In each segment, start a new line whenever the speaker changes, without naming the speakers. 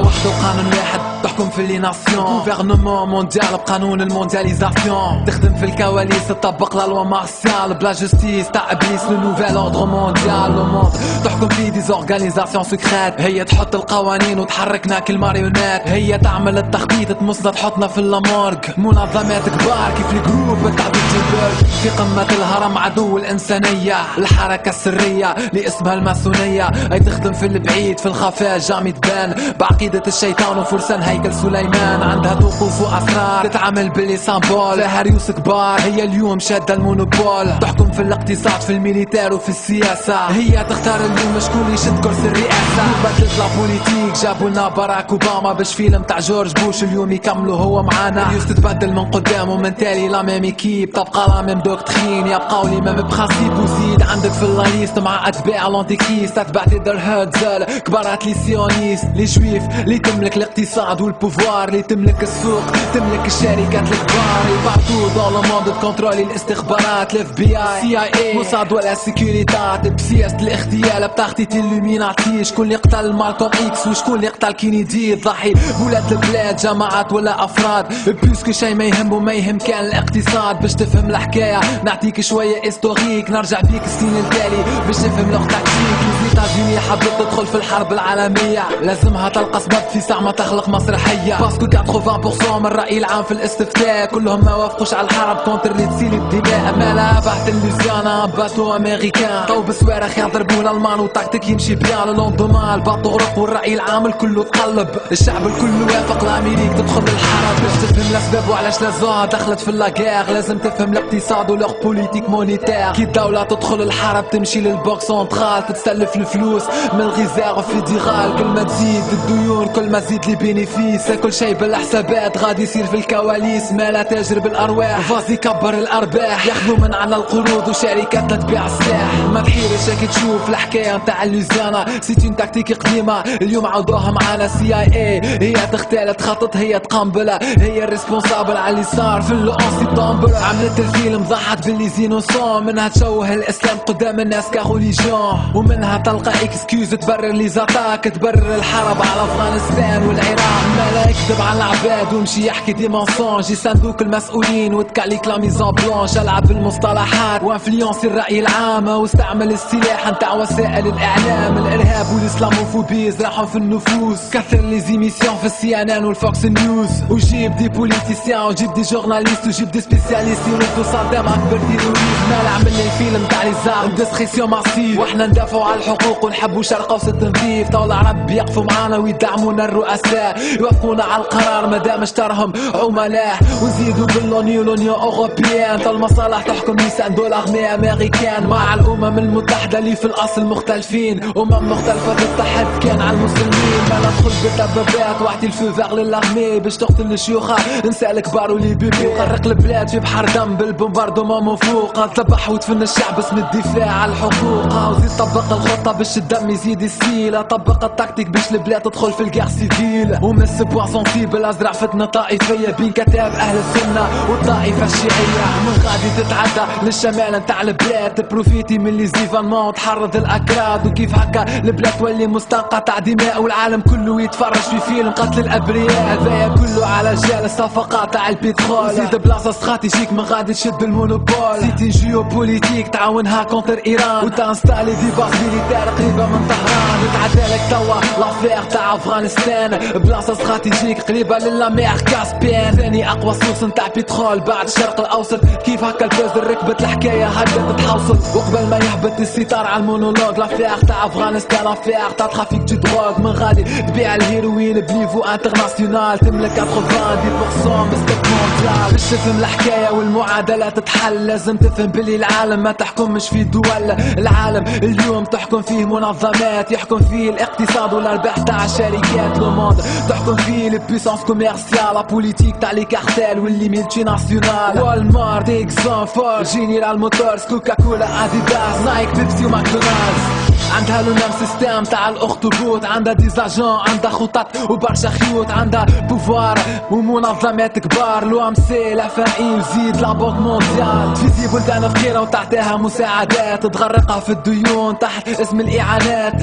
واحدة وقانون واحد تحكم في لي ناسيون. غوفرنمون مونديال بقانون الموندياليزاسيون، تخدم في الكواليس تطبق لا لوا مارسيال بلا جوستيس تاع ابليس. لو نوفيل اوردر مونديال لو موند تحكم فيه ديزورغانيزاسيون سكريت، هي تحط القوانين وتحركنا كالماريونات، هي تعمل التخطيط تمسنا تحطنا في اللامورغ. منظمات كبار كيف الجروب تاع بيتلبرغ في قمة الهرم، عدو الإنسانية الحركة السرية اللي اسمها الماسونية، هي تخدم في البعيد في الخفاء جامي تبان بعقيدة الشيطان وفرسان هيكل سليمان. عندها وقوف وأسرار تتعامل باللي سامبول، فيها ريوس كبار هي اليوم شادة المونوبول، تحكم في الاقتصاد في الميليتير وفي السياسة، هي تختار اليوم شكون يشد كرسي الرئاسة. بدلت لا بوليتيك جابوا لنا باراك اوباما باش فيلم تاع جورج بوش اليوم يكملوا هو معانا. ريوس تتبدل من قدام ومن تالي لا ميم ايكيب، تبقى لا ميم دوكترين يبقاو لي ميم بخاسيب. وزيد عندك في الليست مع اتباع لونتيكريست، اتباع تقدر هرتزل كبارات لي سيونيست لي جويف اللي تملك الاقتصاد والبوفوار، اللي تملك السوق تملك الشركات الكبار. بارتو دون لو موند تكونترولي الاستخبارات، الاف بي اي سي اي اي موساد ولا سيكوريتات بسياسة الاغتيال بتخطيط الوميناتي. شكون اللي قتل مالكوم اكس وشكون اللي قتل كينيدي، تضحي بولاد البلاد جماعات ولا افراد، بيسكو شي ما يهم وما يهم كان الاقتصاد. باش تفهم الحكاية نعطيك شوية استوريك، نرجع بيك السنين التالي باش تفهم لوغ تاكتيك. ليزيتازوني حبت تدخل في الحرب العالمية، لازمها تلقى سبب في ساعة ما تخلق مسرحية، باسكو 80% من الرأي العام في الاستفتاء كلهم ما وافقوش على الحرب كونتر اللي تسيل الدماء. مالها بحث اللوزيانا باتو امريكان طو بسوارخ يضربوا الالمان وطاكتك يمشي بيان. لوندومان الباطو غرق والرأي العام الكل تقلب، الشعب الكل وافق لامريك تدخل الحرب. باش تفهم الاسباب وعلاش لازوها دخلت في لاغير، لازم تفهم الاقتصاد ولوغ بوليتيك مونيتير. كي الدولة تدخل الحرب تمشي للبوك سنترال تتسلف الفلوس من الغيزيرف فيدرال، كل ما تزيد الديون كل ما تزيد لي بينيفيس، كل شي بالحسابات غادي يصير في الكواليس. مالا تاجر بالارواح فازي كبر الارباح، ياخذوا من عنا القروض وشركات تبيع السلاح. ما تحيرش راك تشوف الحكايه نتاع لوزيانا، سيتي تكتيك قديمه اليوم عاودوها معانا سي اي اي، هي تختال تخطط هي تقنبله، هي الريسبونسابل على اللي صار في لو سيبتمبر. عملت الفيلم ضحت باللي زينوسون، منها تشوه الاسلام قدام الناس كروليجيون، ومنها تلقى اكسكيوز تبرر لي زاتاك تبرر الحرب على افغانستان والعراق. مالا يكذب على العباد ومشي يحكي دي مونسونج، يصندوك المسؤولين وتكاليك لا ميزون بلونش. العب بالمصطلحات وانفلونسي الرأي العام، واستعمل السلاح نتاع وسائل الاعلام. الارهاب والاسلاموفوبي زرعهم في النفوس، كثر لي زيميسيون في السي ان ان والفوكس نيوز، وجيب دي بوليتيسيان وجيب دي جورناليست وجيب دي سبيسياليست يردوا صدام اكبر تيروريزم. مالا عمل لي الفيلم تاع لي زارم ديسكريسيون ماسيف، واحنا ندافعوا على الحقوق ونحبوا شرق اوسط نظيف. طول العرب يقفوا معانا ويدعمونا الرؤساء، يوافقونا على القرار مادام اشترهم عملاء، ونزيدوا باللونيو لونيو اوروبيان. طول المصالح تحكم نيسان دولارمي امريكان، مع الامم المتحده اللي في الاصل مختلفين، مختلفه تتحد كان على المسلمين. ما ندخل بالدبابات واحد الفو فاغ للارمي باش تقتل الشيوخه، نساء الكبار ولي بيبي، وغرق البلاد في بحر دم بالبومباردومون من فوق. ذبح وتفن الشعب اسم الدفاع على الحقوق، وزيد طبق الخطه باش الدم يزيد يسيل، طبق التكتيك باش البلاد تدخل في الجير سيفيل. ومس بوان سونسيبل ازرع فتنه طائفيه بين كتاب اهل السنه والطائفه الشيعيه، من غادي تتعدى للشمال نتاع البلاد، تبروفيتي من لي زيفانمون تحرض الاكراد. وكيف هكا البلاد تولي مستنقع تاع دماء والعالم كله يتفرج في فيلم قتل الابرياء. هذايا كله على جال الصفقات تاع البترول، زيد بلاصه استراتيجيك من غادي تشد المونوبول. سيتي جيوبوليتيك تعاونها كونتر ايران، وتانستالي دي باس ميليتير قريبه من طهران. نتعدالك توا لافير تاع افغانستان، بلاصه استراتيجيك قريبه للامير كاسبيان. ثاني اقوى سورس نتاع بترول بعد الشرق الاوسط، كيف هكا الفوز ركبت الحكايه هكا تتحوصل. وقبل ما يهبط الستار على المونولوج، لافير تاع افغانستان لافير تاع ترافيك دي دروغ، من غادي تبيع الهيروين بنيفو انترناسيونال، تملك 90% بستك مونديال. باش تفهم الحكايه والمعادله تتحل، لازم تفهم بلي العالم ما تحكمش في دول، العالم اليوم تحكم فيه منظمات، يحكم فيه الاقتصاد والارباح تاع الشركات. لو موند تحكم فيه البيسونس كوميرسيال، لا بوليتيك تاع لي كارتيل واللي ملتي ناسيونال. والمارت اكزون فور جينيرال موتورز كوكا كولا اديداس نايك بيبسي وماكدونالدز. عندها لو نام سيستم تاع الاخطبوط، عندها ديزاجون عندها خطط وبرشا خيوط، عندها بوفوار ومنظمات كبار. لو ام سي لا فام اي وزيد لا بنك مونديال، تفيزي بلدان فقيره وتعطيها مساعدات، تغرقها في الديون تحت اسم الاعانات.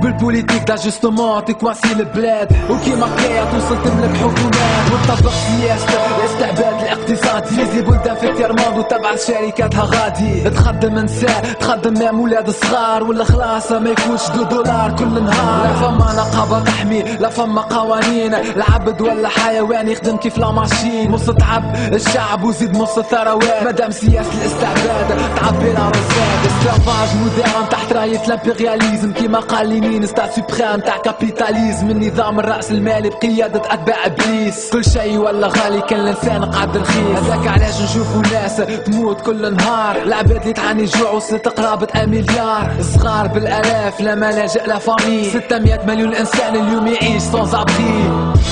بالبوليتيك داجستومون تكواسي البلاد، وكيما كايا توصل تملك حكومات وتطبق سياسة الاستعباد الاقتصادي. فيزي بلدان في التيرموند وتبع لشركاتها غادي، تخدم نساء تخدم مام ولاد صغار، ولا خلاص ما يفوتش $2 كل نهار. لا فما نقابة تحمي لا فما قوانين، العبد ولا حيوان يخدم كيف لا ماشين. مص تعب الشعب وزيد مص الثروات، مادام سياسة الاستعباد تعبي لا رزاد. استرافاج مودرن تحت راية الامبرياليزم، كيما قال لينين ستات سوبريم تاع كابيتاليزم. النظام الرأس المالي بقيادة أتباع إبليس، كل شيء ولا غالي كان الإنسان قاعد رخيص. هذاك علاش نشوفو ناس تموت كل نهار، العباد اللي تعاني جوع وصلت قرابة 1 مليار. صغار بالآلاف لا ملاجئ لا فامي، 600 مليون إنسان اليوم يعيش سونز أبخي.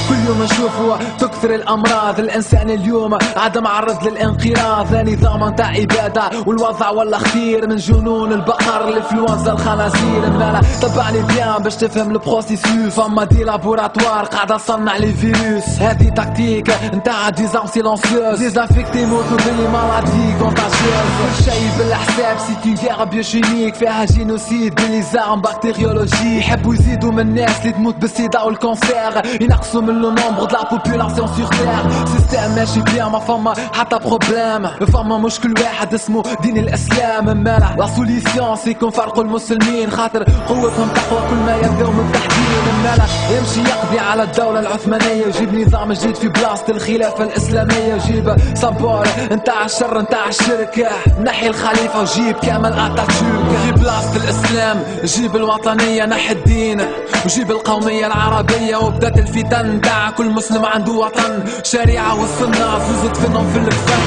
كل يوم نشوفو تكثر الأمراض، الإنسان اليوم عاد معرض للانقراض. لا نظام تاع عبادة والوضع ولا خطير، من جنون البقر الانفلونزا الخنازير. مالا تبعني بيان باش تفهم البروسيسوس، فما دي لابوراتوار قاعدة تصنع لي فيروس. هذه تكتيك نتاع ديزارم سيلونسيوز، ديزانفيكتي موتو بلي مالادي كونتاجيوز. كل شيء بالحساب سيت اون غير بيوشيميك، فيها جينوسيد بلي زارم بكتيريولوجي. يحبوا يزيدوا من الناس اللي تموت بالسيدا والكونسير، ينقصوا من لو نومبر د لا بوبولاسيون سور تير. سيستم ماشي بيان ما فما حتى بروبليم، فما مشكل واحد اسمه دين الاسلام. مالا لا سوليسيون سيكون فرقوا المسلمين، خاطر قوتهم تقوى كل ما يبداو من التحديد. مالا يمشي يقضي على الدولة العثمانية، ويجيب نظام جديد في بلاصة الخلافة الإسلامية. وجيب صبور نتاع الشر نتاع الشرك، نحي الخليفة وجيب كامل اتاتورك. جيب بلاصة الإسلام جيب الوطنية، نحي الدين وجيب القومية العربية. وبدات الفتن نتاع كل مسلم عنده وطن، شريعة والسنة زوز دفنهم في الفن.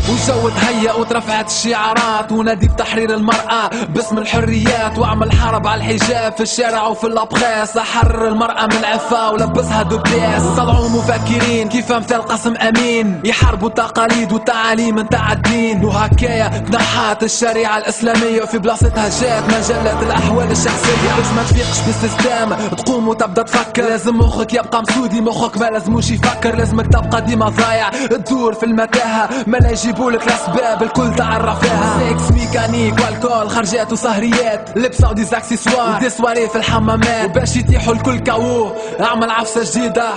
والجو تهيأ وترفعت الشعارات، ونادي بتحرير المرأة باسم الحريات. واعمل حرب على الحجاب في الشارع وفي الابخاس، احرر المرأة من عفة ولبسها دوبلاس. طلعوا مفكرين كيف امثال قاسم امين، يحاربوا التقاليد والتعاليم نتاع الدين. وهكايا تنحات الشريعة الاسلامية، وفي بلاصتها جات مجلة الاحوال الشخصية. باش ما تفيقش بالسيستم تقوم وتبدا تفكر، لازم مخك يبقى مسودي، مخك ما لازموش يفكر. لازمك تبقى ديما ضايع تدور في المتاهة، ما لا يجيبولك الاسباب الكل تعرفها. سيكس ميكانيك والكول خرجات وسهريات، لبسة وديز اكسسوار ودي سواري في الحمامات. وباش يتيحوا الكل كاو اعمل عفسة جديدة،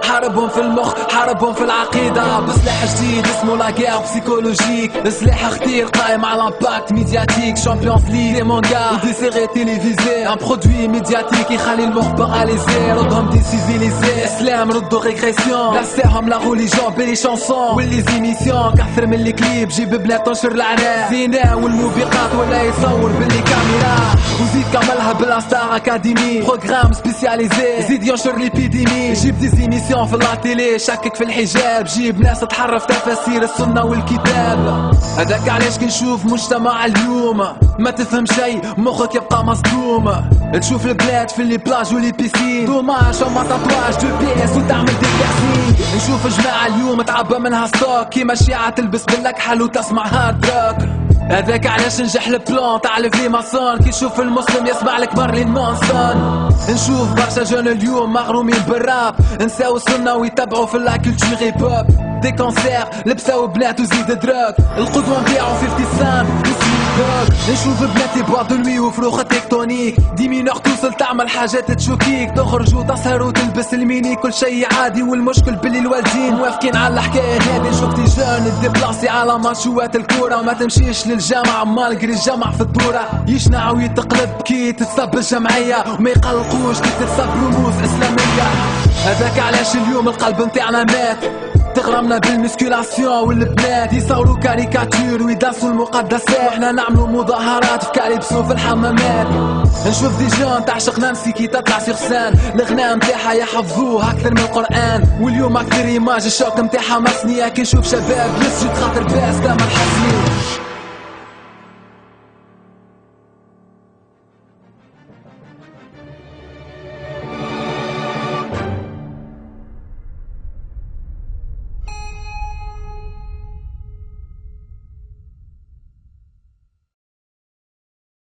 حاربهم في المخ حاربهم في العقيدة. بسلاح جديد اسمه لا غير بسيكولوجيك، سلاح خطير قائم على امباكت ميدياتيك. شامبيونز ليغ دي مونغا ودي سيري تيليفيزي، ان برودوي ميدياتيك يخلي المخ باراليزي. ردهم دي سيفيليزي، اسلام ردوا ريكريسيون، لاسيهم لا ريليجيون بلي شانسون واللي زيميسيون. كثر من اللي كليب جيب بنات تنشر العناء، زينة والموبقات ولا يصور باللي كاميرا. وزيد كملها بالستار اكاديمي، بروغرام سبيسياليزي زيد ينشر ليبيديمي. جيب دي زيميسيون في الاتيلي شكك في الحجاب، جيب ناس تحرف تفاسير السنة والكتاب. هذاك علاش كي نشوف مجتمع اليوم ما تفهم شي، مخك يبقى مصدوم. تشوف البلاد في لي بلاج ولي بيسين، دوماج فما تطواج دو بيس وتعمل دي بيرسينغ. نشوف جماعة اليوم تعبى منها ستوك، كيما الشيعة تلبس بالأكحل وتسمع هارد روك. هذاك علاش نجح البلان تاع الفريماسون، كي تشوف المسلم يسمع لك مارلين مونسون. نشوف برشا جون اليوم مغرومين بالراب، نساو السنة ويتبعوا في لا كولتور هيب هوب. دي كونسير لبساو بنات وزيد دروك، القدوة نتاعو 50 سنت وسنيب دوغ. نشوف بنات يبعض لوي وفروخة تكتونيك، دي مينور توصل تعمل حاجات تشوكيك. تخرج وتسهر وتلبس الميني كل شي عادي، والمشكل باللي الوالدين موافقين على الحكاية هادي. نشوف دي جون ديبلاسي على ماتشوات الكورة، وما تمشيش للجامعة مالغري الجامع في الدورة. يشنع ويتقلب كي تتصب الجمعية، وما يقلقوش كي تتصب رموز إسلامية. هذاك علاش اليوم القلب نتاعنا مات، تغرمنا بالمسكولاسيون والبنات يصوروا كاريكاتور ويداسوا المقدسات، واحنا نعملوا مظاهرات في كاليبسو في الحمامات. نشوف دي جون تعشق نانسي كي تطلع سيغ سان، الغناء نتاعها يحفظوه اكثر من القران. واليوم اكثر ايماج الشوك نتاعها مسنية، كي نشوف شباب يسجد خاطر باس تامر حسني.